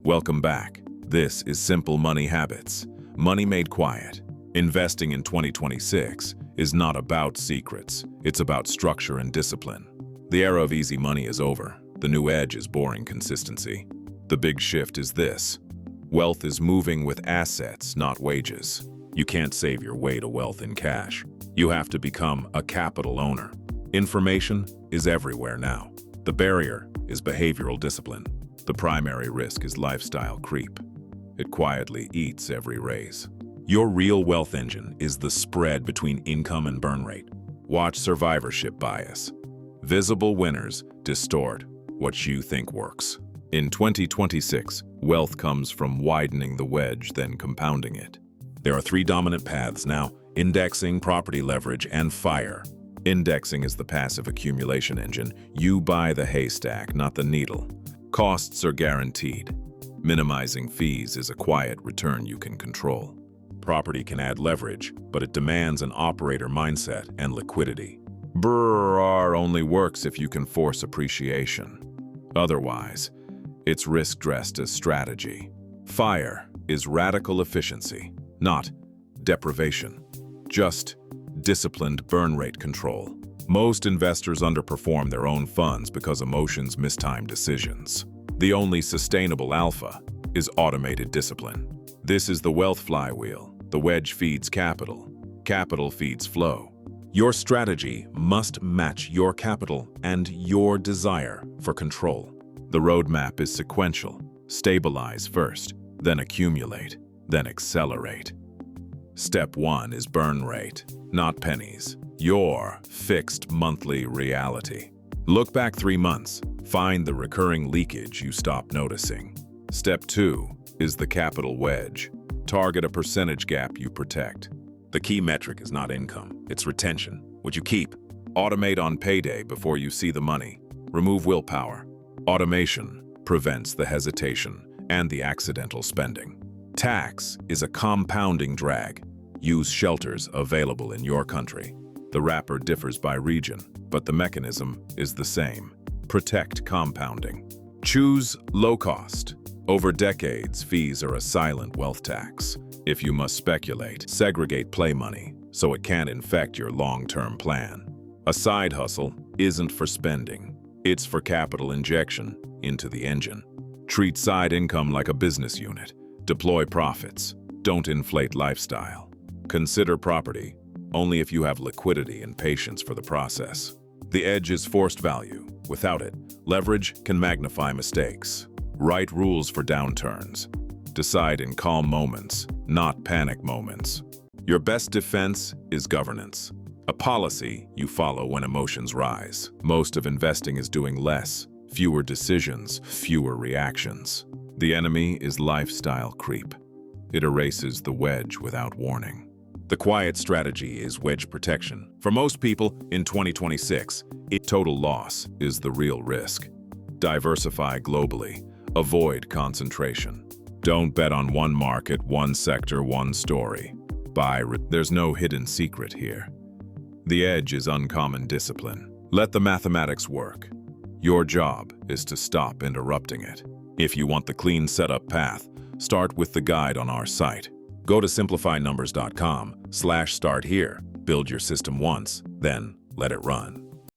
Welcome back. This is Simple Money Habits. Money made quiet. Investing in 2026 is not about secrets. It's about structure and discipline. The era of easy money is over. The new edge is boring consistency. The big shift is this. Wealth is moving with assets, not wages. You can't save your way to wealth in cash. You have to become a capital owner. Information is everywhere now. The barrier is behavioral discipline. The primary risk is lifestyle creep. It quietly eats every raise. Your real wealth engine is the spread between income and burn rate. Watch survivorship bias. Visible winners distort what you think works. In 2026, wealth comes from widening the wedge, then compounding it. There are three dominant paths now: indexing, property leverage, and FIRE. Indexing is the passive accumulation engine. You buy the haystack, not the needle. Costs are guaranteed. Minimizing fees is a quiet return you can control. Property can add leverage, but it demands an operator mindset and liquidity. BRR only works if you can force appreciation. Otherwise, it's risk dressed as strategy. FIRE is radical efficiency, not deprivation. Just disciplined burn rate control. Most investors underperform their own funds because emotions mistime decisions. The only sustainable alpha is automated discipline. This is the wealth flywheel. The wedge feeds capital. Capital feeds flow. Your strategy must match your capital and your desire for control. The roadmap is sequential. Stabilize first, then accumulate, then accelerate. Step 1 is burn rate, not pennies. Your fixed monthly reality. Look back 3 months. Find the recurring leakage you stopped noticing. Step 2 is the capital wedge. Target a percentage gap you protect. The key metric is not income, it's retention. What you keep. Automate on payday before you see the money. Remove willpower. Automation prevents the hesitation and the accidental spending. Tax is a compounding drag. Use shelters available in your country. The wrapper differs by region, but the mechanism is the same. Protect compounding. Choose low cost. Over decades, fees are a silent wealth tax. If you must speculate, segregate play money so it can't infect your long-term plan. A side hustle isn't for spending. It's for capital injection into the engine. Treat side income like a business unit. Deploy profits. Don't inflate lifestyle. Consider property only if you have liquidity and patience for the process. The edge is forced value. Without it, leverage can magnify mistakes. Write rules for downturns. Decide in calm moments, not panic moments. Your best defense is governance, a policy you follow when emotions rise. Most of investing is doing less, fewer decisions, fewer reactions. The enemy is lifestyle creep. It erases the wedge without warning. The quiet strategy is wedge protection. For most people, in 2026, total loss is the real risk. Diversify globally. Avoid concentration. Don't bet on one market, one sector, one story. There's no hidden secret here. The edge is uncommon discipline. Let the mathematics work. Your job is to stop interrupting it. If you want the clean setup path, start with the guide on our site. Go to simplifynumbers.com/start here. Build your system once, then let it run.